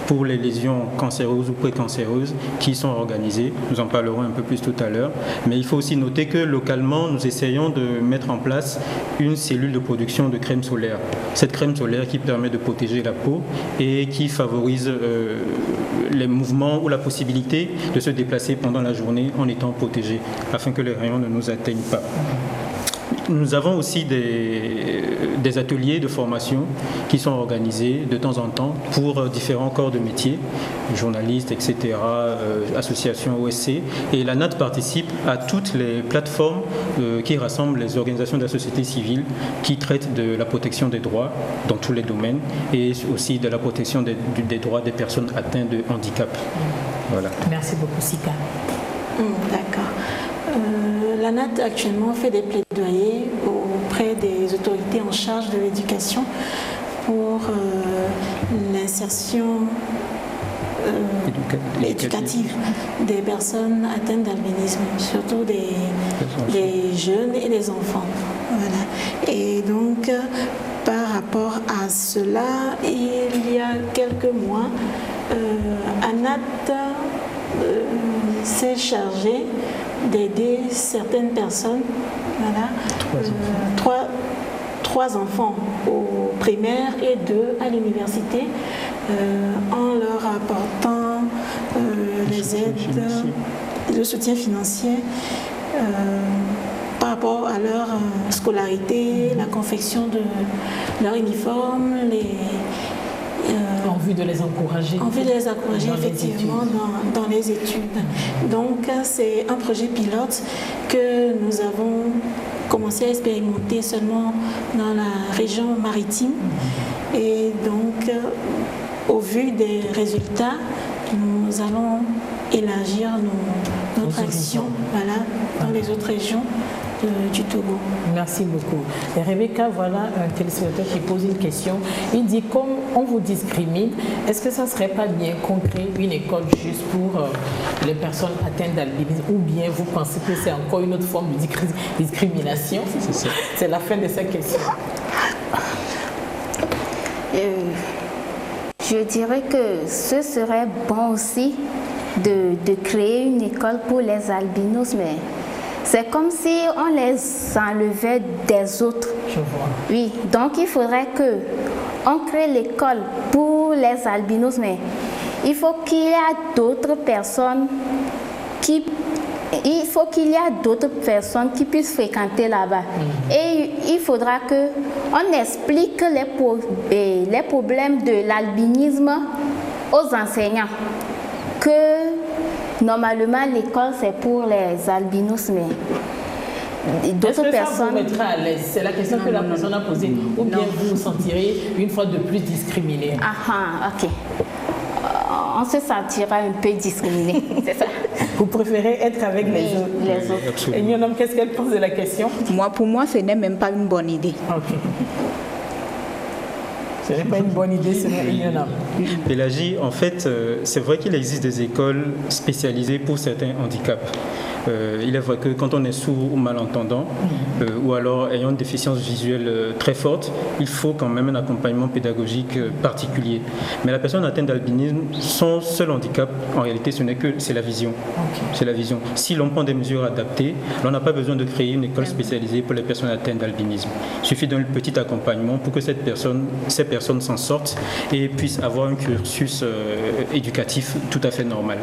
pour les lésions cancéreuses ou précancéreuses qui sont organisées. Nous en parlerons un peu plus tout à l'heure. Mais il faut aussi noter que localement, nous essayons de mettre en place une cellule de production de crème solaire. Cette crème solaire qui permet de protéger la peau et qui favorise les mouvements ou la possibilité de se déplacer pendant la journée en étant protégé afin que les rayons ne nous atteignent pas. Nous avons aussi des ateliers de formation qui sont organisés de temps en temps pour différents corps de métier, journalistes, etc., associations OSC. Et la NAT participe à toutes les plateformes qui rassemblent les organisations de la société civile qui traitent de la protection des droits dans tous les domaines et aussi de la protection des droits des personnes atteintes de handicap. Voilà. Merci beaucoup, Sika. D'accord. La NAT actuellement fait des plaidoyers auprès des autorités en charge de l'éducation pour l'insertion éducative des personnes atteintes d'albinisme, surtout des jeunes et des enfants. Voilà. Et donc, par rapport à cela, il y a quelques mois, ANAT s'est chargée d'aider certaines personnes, voilà, trois enfants au primaire et 2 à l'université, en leur apportant les aides, le soutien financier par rapport à leur scolarité, la confection de leur uniforme, en vue de les encourager. En vue de les encourager effectivement dans les études. Donc c'est un projet pilote que nous avons commencé à expérimenter seulement dans la région maritime. Et donc au vu des résultats, nous allons élargir notre action, voilà, dans les autres régions du Togo. Merci beaucoup. Et Rebecca, voilà un téléspectateur qui pose une question. Il dit, comme on vous discrimine, est-ce que ça ne serait pas bien qu'on crée une école juste pour les personnes atteintes d'albinisme, ou bien vous pensez que c'est encore une autre forme de discrimination? C'est la fin de cette question. Je dirais que ce serait bon aussi de créer une école pour les albinos, mais c'est comme si on les enlevait des autres. Je vois. Oui, donc il faudrait qu'on crée l'école pour les albinos, mais il faut qu'il y ait d'autres personnes qui puissent fréquenter là-bas. Et il faudra qu'on explique les problèmes de l'albinisme aux enseignants. Que normalement l'école c'est pour les albinos, mais d'autres personnes... Ça vous mettra à l'aise? C'est la question que la personne a posée. Ou bien vous vous sentirez une fois de plus discriminé? Ok. On se sentira un peu discriminé, c'est ça. Vous préférez être avec les autres. Et Nyonom, qu'est-ce qu'elle pense de la question? Pour moi, ce n'est même pas une bonne idée. Ok. Ce n'est pas une bonne idée, c'est Nyonom. Pélagie, en fait, c'est vrai qu'il existe des écoles spécialisées pour certains handicaps. Il est vrai que quand on est sourd ou malentendant, ou alors ayant une déficience visuelle très forte, il faut quand même un accompagnement pédagogique particulier. Mais la personne atteinte d'albinisme, son seul handicap, en réalité, c'est la vision. C'est la vision. Si l'on prend des mesures adaptées, on n'a pas besoin de créer une école spécialisée pour les personnes atteintes d'albinisme. Il suffit d'un petit accompagnement pour que ces personnes s'en sortent et puissent avoir un cursus éducatif tout à fait normal.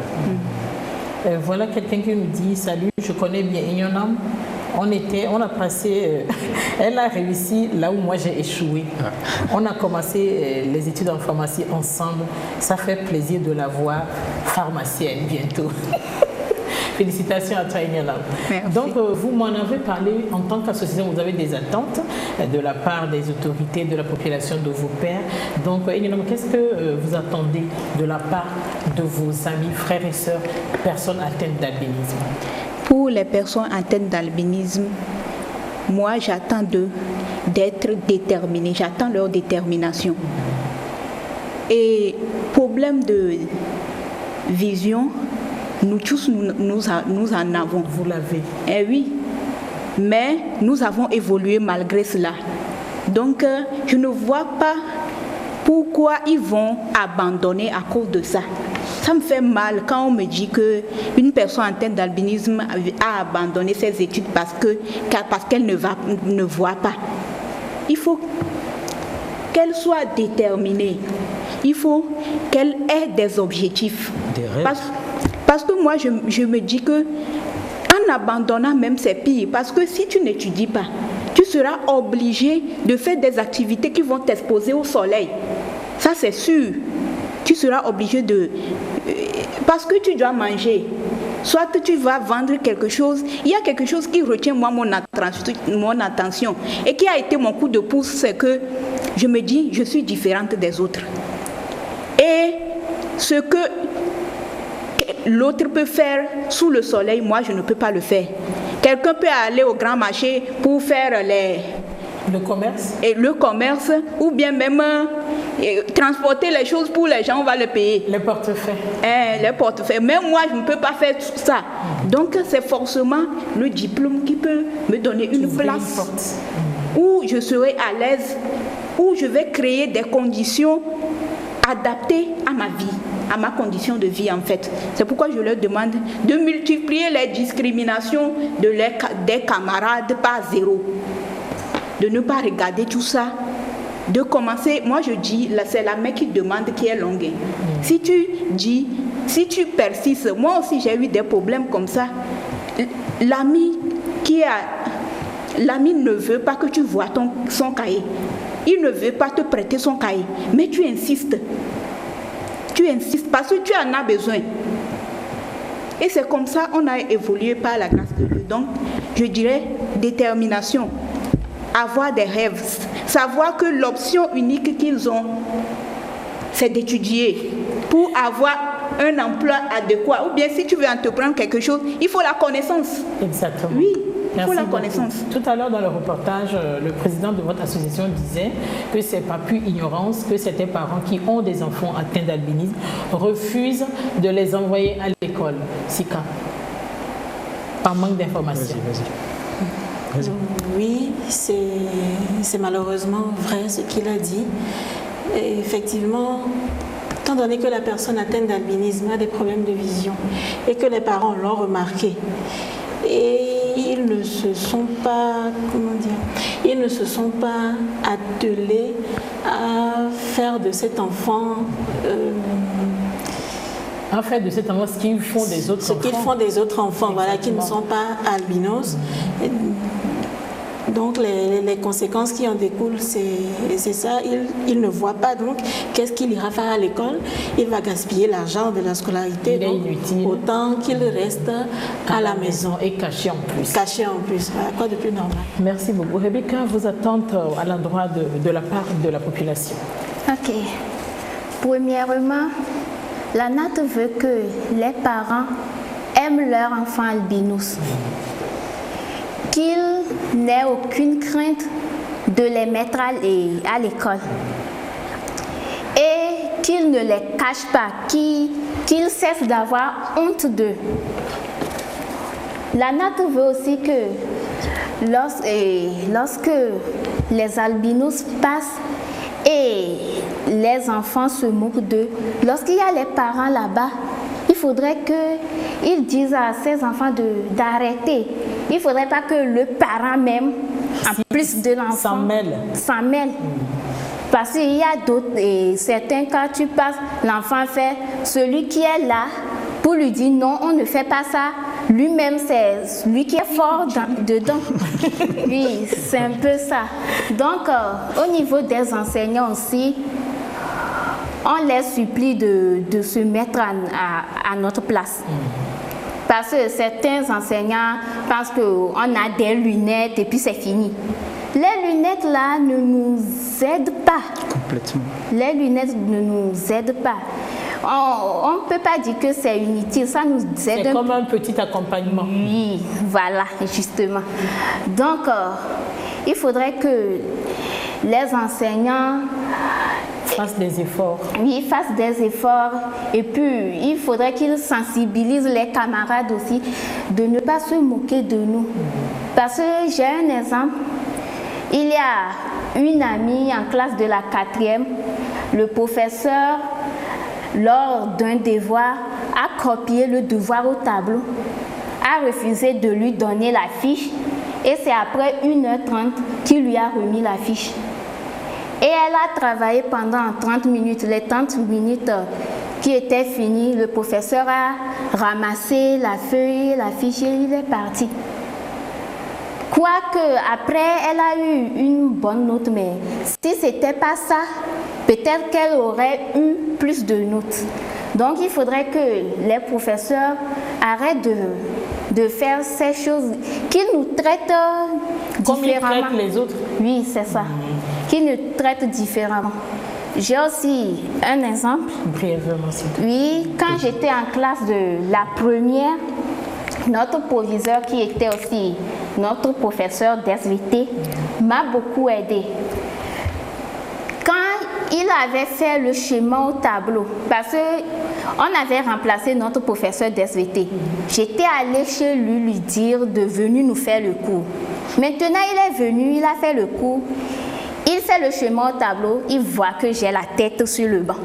Voilà quelqu'un qui nous dit, salut, je connais bien Ignonam. On a passé, elle a réussi là où moi j'ai échoué. On a commencé les études en pharmacie ensemble. Ça fait plaisir de la voir pharmacienne bientôt. Félicitations à toi, Ignonam. Donc, vous m'en avez parlé en tant qu'association, vous avez des attentes de la part des autorités, de la population, de vos pairs. Donc, Ignonam, qu'est-ce que vous attendez de la part de vos amis, frères et sœurs, personnes atteintes d'albinisme? Pour les personnes atteintes d'albinisme, moi j'attends d'eux d'être déterminés, j'attends leur détermination. Et problème de vision, nous tous nous en avons. Vous l'avez. Eh oui, mais nous avons évolué malgré cela. Donc je ne vois pas pourquoi ils vont abandonner à cause de ça. Ça me fait mal quand on me dit qu'une personne atteinte d'albinisme a abandonné ses études parce qu'elle ne voit pas. Il faut qu'elle soit déterminée. Il faut qu'elle ait des objectifs. Des rêves. Parce que moi, je me dis que en abandonnant même, c'est pire. Parce que si tu n'étudies pas, tu seras obligé de faire des activités qui vont t'exposer au soleil. Ça, c'est sûr. Tu seras obligé de... Parce que tu dois manger. Soit tu vas vendre quelque chose. Il y a quelque chose qui retient moi mon attention et qui a été mon coup de pouce, c'est que je me dis, je suis différente des autres. Et ce que l'autre peut faire sous le soleil, moi je ne peux pas le faire. Quelqu'un peut aller au grand marché pour faire le commerce. Et le commerce, ou bien même transporter les choses pour les gens, on va le payer. Les portefeuilles. Les portefeuilles. Même moi, je ne peux pas faire tout ça. Donc, c'est forcément le diplôme qui peut me donner une place où je serai à l'aise, où je vais créer des conditions adaptées à ma vie, à ma condition de vie en fait. C'est pourquoi je leur demande de multiplier les discriminations des camarades par 0. De ne pas regarder tout ça, de commencer, moi je dis, c'est la main qui demande qui est longue. Si tu persistes, moi aussi j'ai eu des problèmes comme ça. L'ami ne veut pas que tu vois son cahier. Il ne veut pas te prêter son cahier, mais tu insistes. Tu insistes parce que tu en as besoin. Et c'est comme ça qu'on a évolué par la grâce de Dieu. Donc, je dirais détermination. Avoir des rêves, savoir que l'option unique qu'ils ont, c'est d'étudier pour avoir un emploi adéquat. Ou bien si tu veux entreprendre quelque chose, il faut la connaissance. Exactement. Oui, il Merci faut la beaucoup. connaissance. Tout à l'heure dans le reportage, le président de votre association disait que c'est pas plus ignorance, que certains parents qui ont des enfants atteints d'albinisme refusent de les envoyer à l'école. Sika, par manque d'informations. Vas-y. Oui, c'est malheureusement vrai ce qu'il a dit. Et effectivement, étant donné que la personne atteinte d'albinisme a des problèmes de vision et que les parents l'ont remarqué, et ils ne se sont pas, ils ne se sont pas attelés à faire de cet enfant En fait, de cet enfant, ce qu'ils font des autres enfants. Ce qu'ils font des autres enfants, voilà, qui ne sont pas albinos. Donc, les conséquences qui en découlent, c'est ça. Il ne voit pas, donc, qu'est-ce qu'il ira faire à l'école? Il va gaspiller l'argent de la scolarité. Il est inutile. Autant qu'il reste à la maison. Et caché en plus. Caché en plus. Voilà, quoi de plus normal. Merci beaucoup. Rebecca, vos attentes à l'endroit de la part de la population? Ok. Premièrement, la NAT veut que les parents aiment leur enfant albinos, qu'ils n'aient aucune crainte de les mettre à l'école et qu'ils ne les cachent pas, qu'ils cessent d'avoir honte d'eux. La NAT veut aussi que lorsque les albinos passent et les enfants se moquent d'eux, lorsqu'il y a les parents là-bas, il faudrait qu'ils disent à ces enfants d'arrêter. Il ne faudrait pas que le parent même, en plus de l'enfant, s'en mêle. Parce qu'il y a d'autres, certains cas, tu passes, l'enfant fait celui qui est là pour lui dire non, on ne fait pas ça. Lui-même, c'est lui qui est fort dedans. Oui, c'est un peu ça. Donc, au niveau des enseignants aussi, on les supplie de se mettre à notre place. Parce que certains enseignants pensent qu'on a des lunettes et puis c'est fini. Les lunettes là ne nous aident pas. Complètement. Les lunettes ne nous aident pas. On ne peut pas dire que c'est inutile, ça nous aide. C'est comme un petit accompagnement. Oui, voilà, justement. Donc, il faudrait que les enseignants fassent des efforts. Oui, fassent des efforts. Et puis, il faudrait qu'ils sensibilisent les camarades aussi de ne pas se moquer de nous. Parce que j'ai un exemple. Il y a une amie en classe de la 4e. Le professeur, lors d'un devoir, a copié le devoir au tableau, a refusé de lui donner la fiche. Et c'est après 1h30 qu'il lui a remis la fiche. Et elle a travaillé pendant 30 minutes. Les 30 minutes qui étaient finies, le professeur a ramassé la feuille, la fiche et il est parti. Quoique après, elle a eu une bonne note, mais si ce n'était pas ça, peut-être qu'elle aurait eu plus de notes. Donc il faudrait que les professeurs arrêtent de faire ces choses, qu'ils nous traitent comme différemment. Comme ils traitent les autres. Oui, c'est ça. Qu'ils nous traitent différemment. J'ai aussi un exemple. Brièvement, s'il te plaît. Oui, quand j'étais en classe de la première, notre proviseur qui était aussi notre professeur d'SVT m'a beaucoup aidé. Quand il avait fait le schéma au tableau, parce qu'on avait remplacé notre professeur d'SVT, j'étais allée chez lui lui dire de venir nous faire le cours. Maintenant, il est venu, il a fait le cours, il fait le schéma au tableau, il voit que j'ai la tête sur le banc.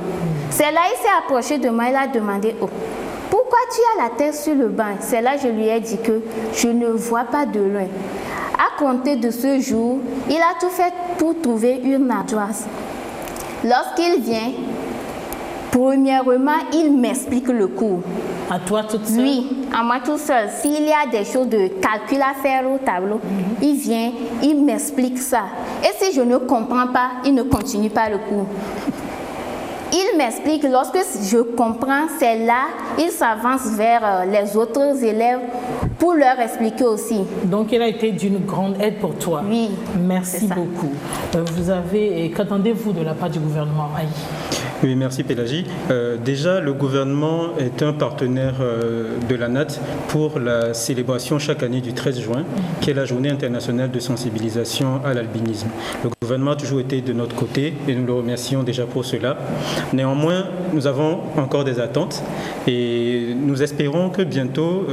C'est là il s'est approché de moi, il a demandé « Oh, pourquoi tu as la tête sur le banc ?» C'est là je lui ai dit que je ne vois pas de loin. À compter de ce jour, il a tout fait pour trouver une ardoise. Lorsqu'il vient, premièrement, il m'explique le cours. À toi toute seule? Oui, à moi toute seule. S'il y a des choses de calcul à faire au tableau, il vient, il m'explique ça. Et si je ne comprends pas, il ne continue pas le cours. Il m'explique, lorsque je comprends, c'est là, il s'avance vers les autres élèves pour leur expliquer aussi. Donc, il a été d'une grande aide pour toi. Oui. Merci beaucoup. Qu'attendez-vous de la part du gouvernement? Aïe. Oui, merci Pélagie. Déjà, le gouvernement est un partenaire de la NAT pour la célébration chaque année du 13 juin, qui est la journée internationale de sensibilisation à l'albinisme. Le gouvernement a toujours été de notre côté et nous le remercions déjà pour cela. Néanmoins, nous avons encore des attentes et nous espérons que bientôt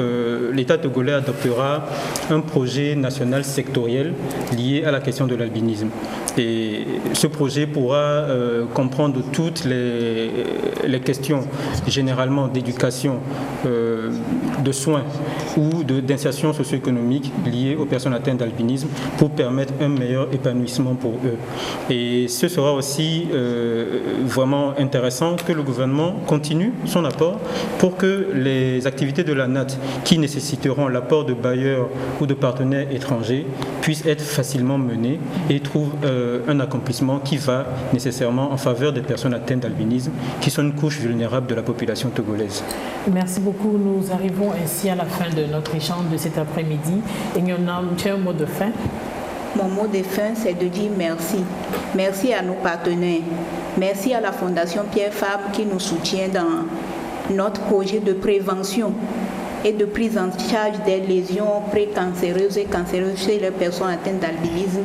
l'État togolais adoptera un projet national sectoriel lié à la question de l'albinisme. Et ce projet pourra comprendre toutes les questions généralement d'éducation, de soins ou d'insertion socio-économique liées aux personnes atteintes d'albinisme pour permettre un meilleur épanouissement pour eux. Et ce sera aussi vraiment intéressant que le gouvernement continue son apport pour que les activités de la NAT qui nécessiteront l'apport de bailleurs ou de partenaires étrangers puissent être facilement menées et trouvent un accomplissement qui va nécessairement en faveur des personnes atteintes d'albinisme, qui sont une couche vulnérable de la population togolaise. Merci beaucoup. Nous arrivons ainsi à la fin de notre échange de cet après-midi. Et tu as un mot de fin? Mon mot de fin, c'est de dire merci. Merci à nos partenaires. Merci à la Fondation Pierre Fabre qui nous soutient dans notre projet de prévention et de prise en charge des lésions précancéreuses et cancéreuses chez les personnes atteintes d'albinisme.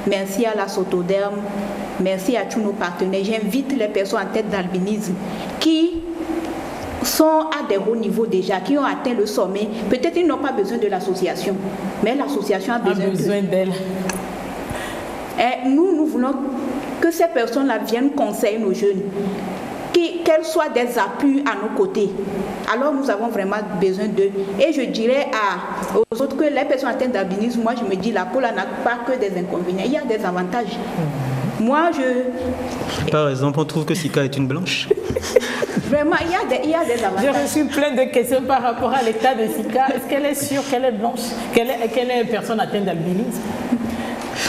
Merci à la Sotoderm. Merci à tous nos partenaires. J'invite les personnes atteintes d'albinisme qui sont à des hauts niveaux déjà, qui ont atteint le sommet. Peut-être ils n'ont pas besoin de l'association, mais l'association a besoin d'elle. Et nous voulons que ces personnes-là viennent conseiller nos jeunes, qu'elles soient des appuis à nos côtés. Alors nous avons vraiment besoin d'eux. Et je dirais aux autres que les personnes atteintes d'albinisme, moi je me dis, la peau là n'a pas que des inconvénients, il y a des avantages. Moi, Par exemple, on trouve que Sika est une blanche. Vraiment, il y a des avantages. J'ai reçu plein de questions par rapport à l'état de Sika. Est-ce qu'elle est sûre qu'elle est blanche, qu'elle est une personne atteinte d'albinisme?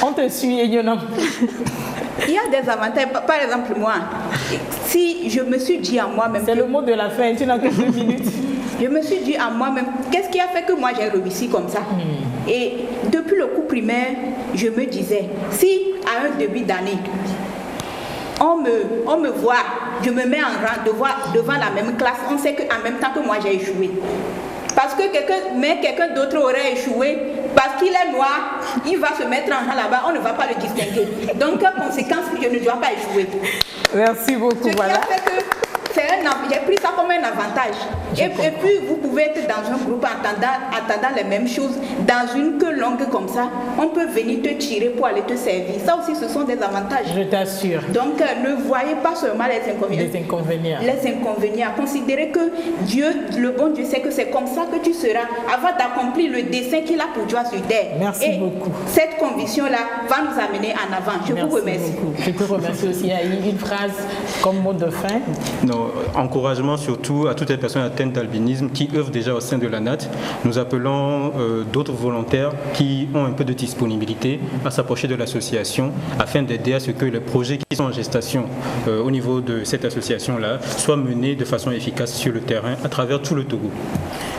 On te suit, Egnonam. Il y a des avantages. Par exemple, moi, si je me suis dit à moi-même... C'est le mot de la fin, tu n'as que 2 minutes. Je me suis dit à moi-même, qu'est-ce qui a fait que moi j'ai réussi comme ça? Et depuis le cours primaire, je me disais, si à un début d'année, on me voit, je me mets en rang devant la même classe, on sait qu'en même temps que moi j'ai échoué. Parce que quelqu'un d'autre aurait échoué, parce qu'il est noir, il va se mettre en rang là-bas, on ne va pas le distinguer. Donc, en conséquence, je ne dois pas échouer. Merci beaucoup. Ce qui a fait que j'ai pris ça comme un avantage. Et puis, vous pouvez être dans un groupe attendant les mêmes choses, dans une queue longue comme ça, on peut venir te tirer pour aller te servir. Ça aussi, ce sont des avantages. Je t'assure. Donc, ne voyez pas seulement les inconvénients. Les inconvénients. Les inconvénients. Considérez que Dieu, le bon Dieu, sait que c'est comme ça que tu seras avant d'accomplir le dessein qu'il a pour toi sur terre. Merci beaucoup. Cette conviction-là va nous amener en avant. Je vous remercie. Beaucoup. Je te remercie aussi. Une phrase comme mot de fin. Non, encouragement surtout à toutes les personnes atteintes d'albinisme qui œuvrent déjà au sein de la NAT. Nous appelons d'autres volontaires qui ont un peu de disponibilité à s'approcher de l'association afin d'aider à ce que les projets qui sont en gestation au niveau de cette association-là soient menés de façon efficace sur le terrain à travers tout le Togo.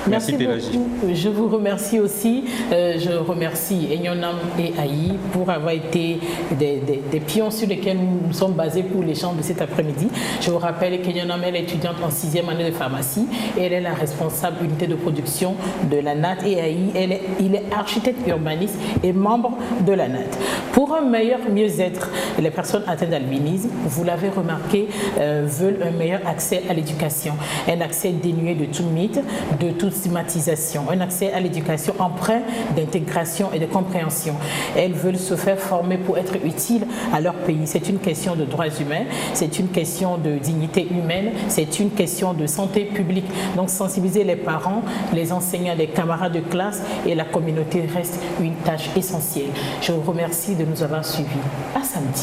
Merci beaucoup. Je vous remercie aussi. Je remercie Egnonam et Aïe pour avoir été des pions sur lesquels nous sommes basés pour l'échange de cet après-midi. Je vous rappelle qu'Egnonam est étudiante en 6e année de pharmacie et elle est la responsable unité de production de la NAT. Et Aïe, il est architecte urbaniste et membre de la NAT. Pour un meilleur mieux-être, les personnes atteintes d'albinisme, vous l'avez remarqué, veulent un meilleur accès à l'éducation. Un accès dénué de tout mythe, de toute stigmatisation, un accès à l'éducation empreint d'intégration et de compréhension. Elles veulent se faire former pour être utiles à leur pays. C'est une question de droits humains, c'est une question de dignité humaine, c'est une question de santé publique. Donc sensibiliser les parents, les enseignants, les camarades de classe et la communauté reste une tâche essentielle. Je vous remercie de nous avoir suivis. À samedi.